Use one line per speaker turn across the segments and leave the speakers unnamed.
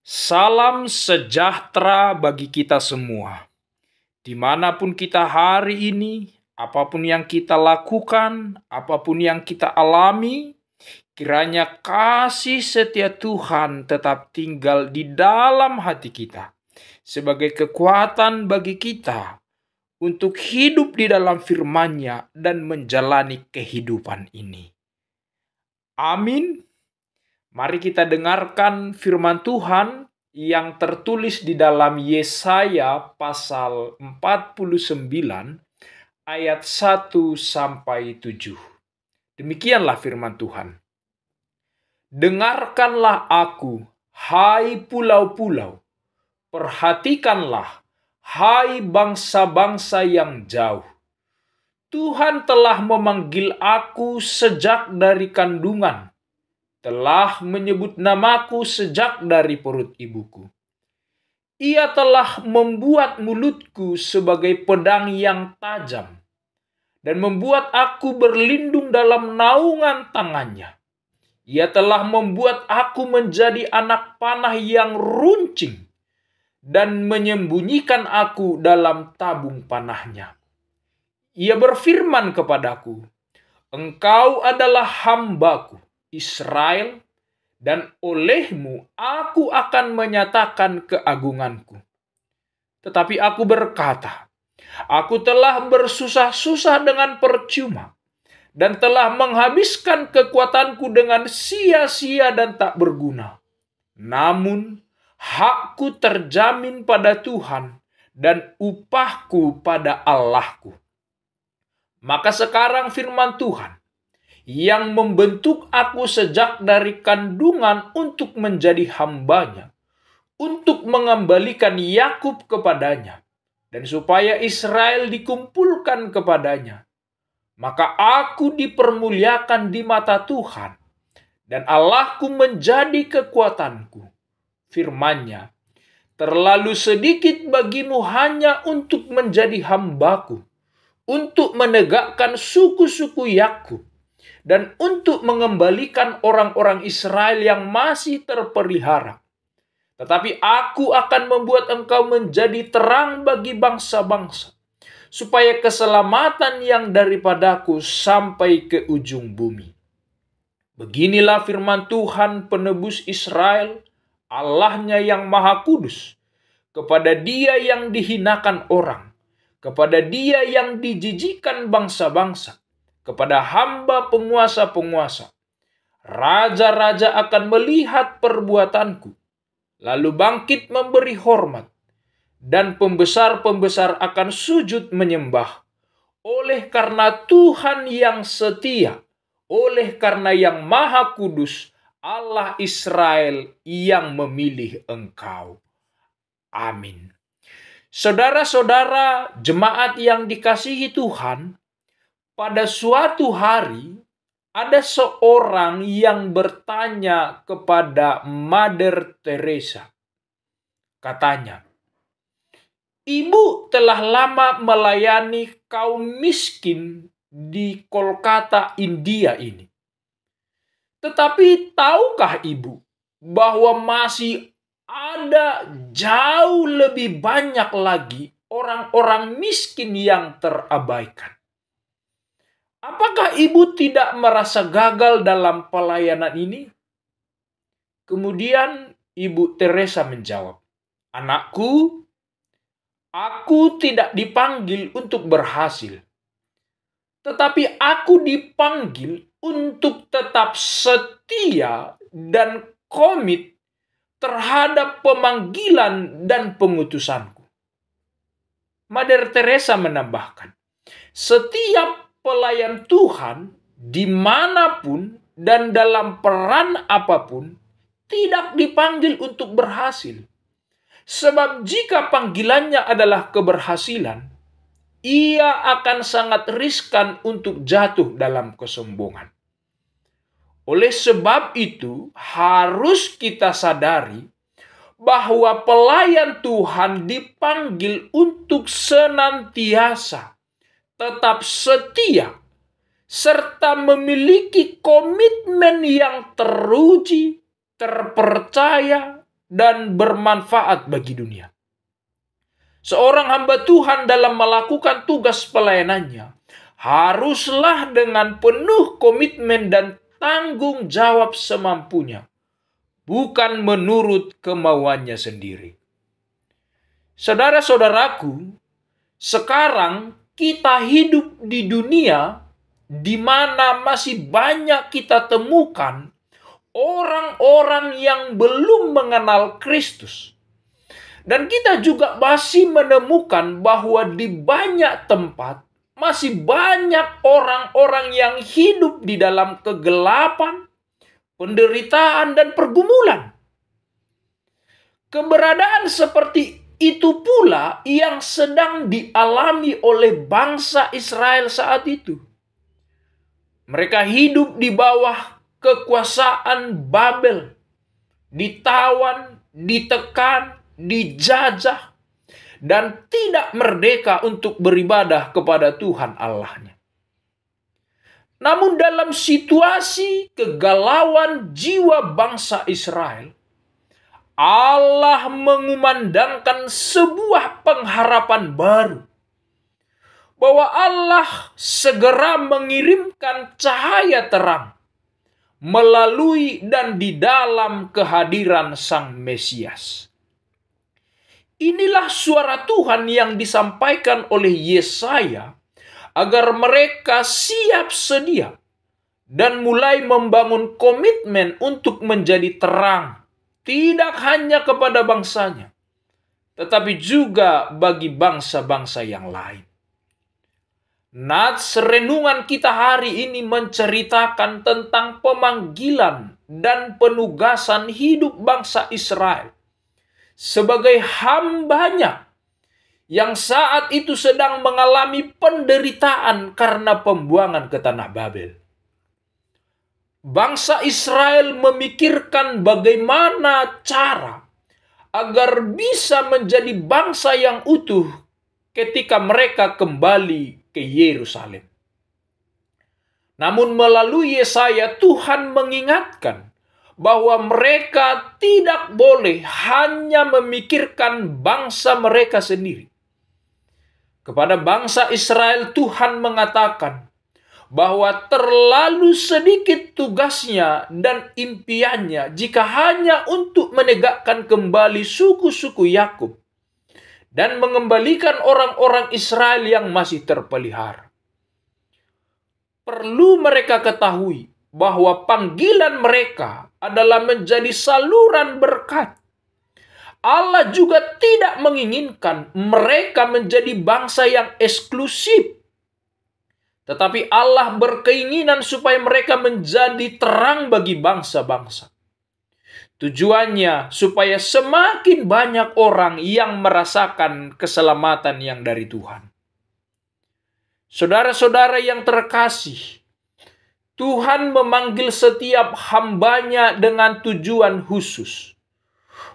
Salam sejahtera bagi kita semua. Dimanapun kita hari ini, apapun yang kita lakukan, apapun yang kita alami, kiranya kasih setia Tuhan tetap tinggal di dalam hati kita sebagai kekuatan bagi kita untuk hidup di dalam firman-Nya dan menjalani kehidupan ini. Amin. Mari kita dengarkan firman Tuhan yang tertulis di dalam Yesaya pasal 49 ayat 1 sampai 7. Demikianlah firman Tuhan. Dengarkanlah aku, hai pulau-pulau. Perhatikanlah, hai bangsa-bangsa yang jauh. Tuhan telah memanggil aku sejak dari kandungan, telah menyebut namaku sejak dari perut ibuku. Ia telah membuat mulutku sebagai pedang yang tajam dan membuat aku berlindung dalam naungan tangannya. Ia telah membuat aku menjadi anak panah yang runcing dan menyembunyikan aku dalam tabung panahnya. Ia berfirman kepadaku, "Engkau adalah hambaku, Israel, dan olehmu aku akan menyatakan keagunganku." Tetapi aku berkata, "Aku telah bersusah-susah dengan percuma, dan telah menghabiskan kekuatanku dengan sia-sia dan tak berguna. Namun, hakku terjamin pada Tuhan, dan upahku pada Allahku." Maka sekarang firman Tuhan, yang membentuk aku sejak dari kandungan untuk menjadi hambanya, untuk mengembalikan Yakub kepadanya, dan supaya Israel dikumpulkan kepadanya. Maka aku dipermuliakan di mata Tuhan, dan Allahku menjadi kekuatanku. Firman-Nya, "Terlalu sedikit bagimu hanya untuk menjadi hambaku, untuk menegakkan suku-suku Yakub, dan untuk mengembalikan orang-orang Israel yang masih terpelihara. Tetapi aku akan membuat engkau menjadi terang bagi bangsa-bangsa, supaya keselamatan yang daripadaku sampai ke ujung bumi." Beginilah firman Tuhan penebus Israel, Allahnya yang Maha Kudus, kepada Dia yang dihinakan orang, kepada Dia yang dijijikkan bangsa-bangsa, kepada hamba penguasa-penguasa. Raja-raja akan melihat perbuatanku, lalu bangkit memberi hormat, dan pembesar-pembesar akan sujud menyembah. Oleh karena Tuhan yang setia, oleh karena yang Maha Kudus, Allah Israel yang memilih engkau. Amin. Saudara-saudara jemaat yang dikasihi Tuhan, pada suatu hari ada seorang yang bertanya kepada Mother Teresa. Katanya, "Ibu telah lama melayani kaum miskin di Kolkata, India ini. Tetapi tahukah ibu bahwa masih ada jauh lebih banyak lagi orang-orang miskin yang terabaikan? Apakah ibu tidak merasa gagal dalam pelayanan ini?" Kemudian Ibu Teresa menjawab, "Anakku, aku tidak dipanggil untuk berhasil. Tetapi aku dipanggil untuk tetap setia dan komit terhadap pemanggilan dan pengutusanku." Mother Teresa menambahkan, setiap pelayan Tuhan dimanapun dan dalam peran apapun tidak dipanggil untuk berhasil. Sebab jika panggilannya adalah keberhasilan, ia akan sangat riskan untuk jatuh dalam kesombongan. Oleh sebab itu, harus kita sadari bahwa pelayan Tuhan dipanggil untuk senantiasa tetap setia serta memiliki komitmen yang teruji, terpercaya, dan bermanfaat bagi dunia. Seorang hamba Tuhan dalam melakukan tugas pelayanannya haruslah dengan penuh komitmen dan tanggung jawab semampunya, bukan menurut kemauannya sendiri. Saudara-saudaraku, sekarang kita hidup di dunia di mana masih banyak kita temukan orang-orang yang belum mengenal Kristus. Dan kita juga masih menemukan bahwa di banyak tempat masih banyak orang-orang yang hidup di dalam kegelapan, penderitaan, dan pergumulan. Keberadaan seperti itu pula yang sedang dialami oleh bangsa Israel saat itu. Mereka hidup di bawah kekuasaan Babel, ditawan, ditekan, dijajah, dan tidak merdeka untuk beribadah kepada Tuhan Allahnya. Namun dalam situasi kegalauan jiwa bangsa Israel, Allah mengumandangkan sebuah pengharapan baru, bahwa Allah segera mengirimkan cahaya terang melalui dan di dalam kehadiran Sang Mesias. Inilah suara Tuhan yang disampaikan oleh Yesaya agar mereka siap sedia dan mulai membangun komitmen untuk menjadi terang, tidak hanya kepada bangsanya, tetapi juga bagi bangsa-bangsa yang lain. Nats renungan kita hari ini menceritakan tentang pemanggilan dan penugasan hidup bangsa Israel sebagai hambanya yang saat itu sedang mengalami penderitaan karena pembuangan ke tanah Babel. Bangsa Israel memikirkan bagaimana cara agar bisa menjadi bangsa yang utuh ketika mereka kembali ke Yerusalem. Namun melalui Yesaya, Tuhan mengingatkan bahwa mereka tidak boleh hanya memikirkan bangsa mereka sendiri. Kepada bangsa Israel, Tuhan mengatakan bahwa terlalu sedikit tugasnya dan impiannya jika hanya untuk menegakkan kembali suku-suku Yakub dan mengembalikan orang-orang Israel yang masih terpelihara. Perlu mereka ketahui bahwa panggilan mereka adalah menjadi saluran berkat. Allah juga tidak menginginkan mereka menjadi bangsa yang eksklusif. Tetapi Allah berkeinginan supaya mereka menjadi terang bagi bangsa-bangsa. Tujuannya supaya semakin banyak orang yang merasakan keselamatan yang dari Tuhan. Saudara-saudara yang terkasih, Tuhan memanggil setiap hambanya dengan tujuan khusus.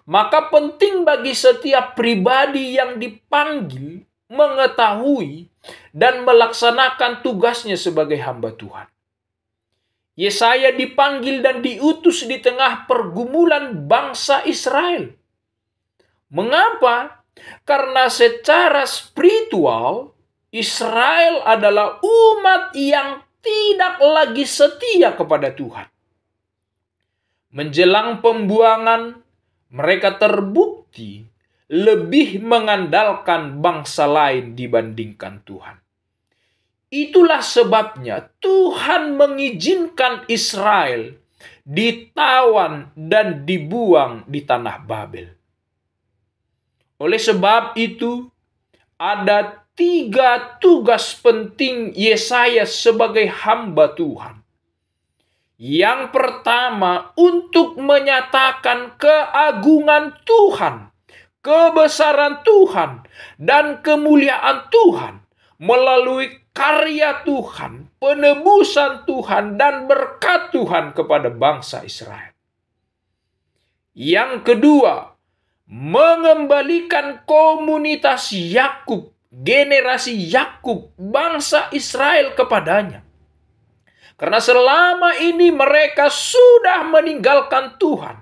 Maka penting bagi setiap pribadi yang dipanggil mengetahui dan melaksanakan tugasnya sebagai hamba Tuhan. Yesaya dipanggil dan diutus di tengah pergumulan bangsa Israel. Mengapa? Karena secara spiritual, Israel adalah umat yang tidak lagi setia kepada Tuhan. Menjelang pembuangan, mereka terbukti lebih mengandalkan bangsa lain dibandingkan Tuhan. Itulah sebabnya Tuhan mengizinkan Israel ditawan dan dibuang di tanah Babel. Oleh sebab itu, ada 3 tugas penting Yesaya sebagai hamba Tuhan. Yang pertama, untuk menyatakan keagungan Tuhan, kebesaran Tuhan, dan kemuliaan Tuhan melalui karya Tuhan, penebusan Tuhan, dan berkat Tuhan kepada bangsa Israel. Yang kedua, mengembalikan komunitas Yakub, generasi Yakub, bangsa Israel kepadanya. Karena selama ini mereka sudah meninggalkan Tuhan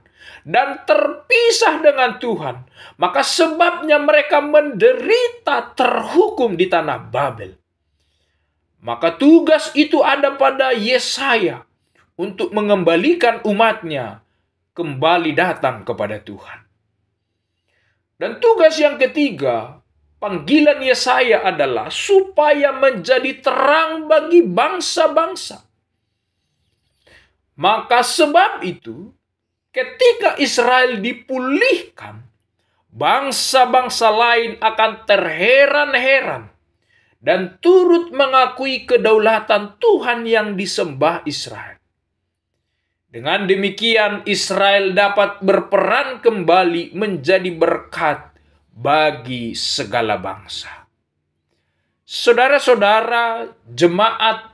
dan terpisah dengan Tuhan. Maka sebabnya mereka menderita terhukum di tanah Babel. Maka tugas itu ada pada Yesaya untuk mengembalikan umatnya kembali datang kepada Tuhan. Dan tugas yang ketiga, panggilan Yesaya adalah supaya menjadi terang bagi bangsa-bangsa. Maka sebab itu, ketika Israel dipulihkan, bangsa-bangsa lain akan terheran-heran dan turut mengakui kedaulatan Tuhan yang disembah Israel. Dengan demikian, Israel dapat berperan kembali menjadi berkat bagi segala bangsa. Saudara-saudara, jemaat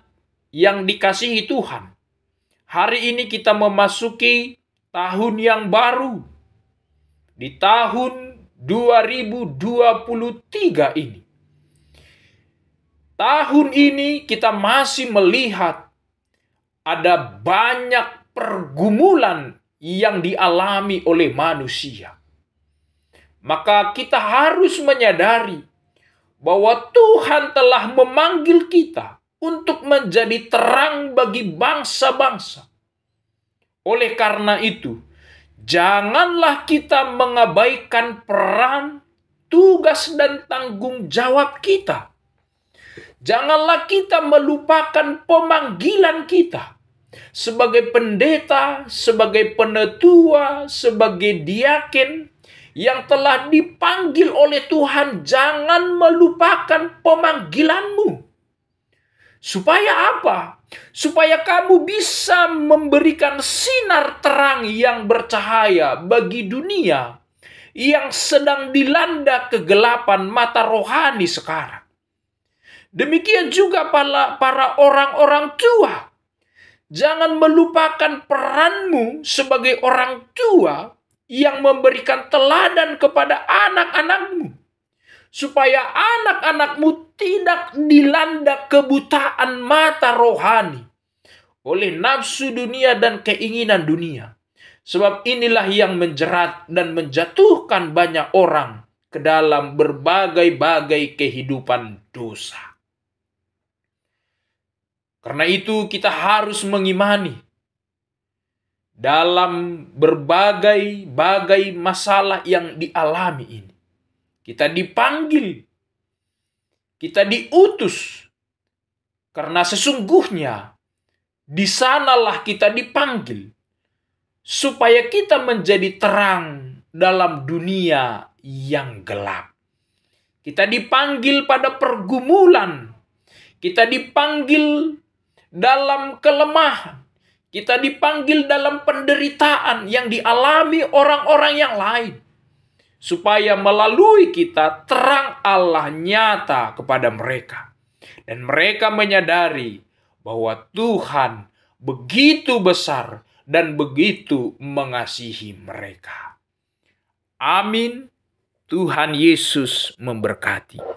yang dikasihi Tuhan, hari ini kita memasuki tahun yang baru. Di tahun 2023 ini. Tahun ini kita masih melihat ada banyak pergumulan yang dialami oleh manusia. Maka kita harus menyadari bahwa Tuhan telah memanggil kita untuk menjadi terang bagi bangsa-bangsa. Oleh karena itu, janganlah kita mengabaikan peran, tugas, dan tanggung jawab kita. Janganlah kita melupakan pemanggilan kita sebagai pendeta, sebagai penetua, sebagai diaken yang telah dipanggil oleh Tuhan. Jangan melupakan pemanggilanmu. Supaya apa? Supaya kamu bisa memberikan sinar terang yang bercahaya bagi dunia yang sedang dilanda kegelapan mata rohani sekarang. Demikian juga para orang-orang tua. Jangan melupakan peranmu sebagai orang tua yang memberikan teladan kepada anak-anakmu. Supaya anak-anakmu tidak dilanda kebutaan mata rohani oleh nafsu dunia dan keinginan dunia. Sebab inilah yang menjerat dan menjatuhkan banyak orang ke dalam berbagai-bagai kehidupan dosa. Karena itu kita harus mengimani dalam berbagai-bagai masalah yang dialami ini. Kita dipanggil, kita diutus, karena sesungguhnya di sanalah kita dipanggil, supaya kita menjadi terang dalam dunia yang gelap. Kita dipanggil pada pergumulan, kita dipanggil dalam kelemahan, kita dipanggil dalam penderitaan yang dialami orang-orang yang lain. Supaya melalui kita terang Allah nyata kepada mereka. Dan mereka menyadari bahwa Tuhan begitu besar dan begitu mengasihi mereka. Amin. Tuhan Yesus memberkati.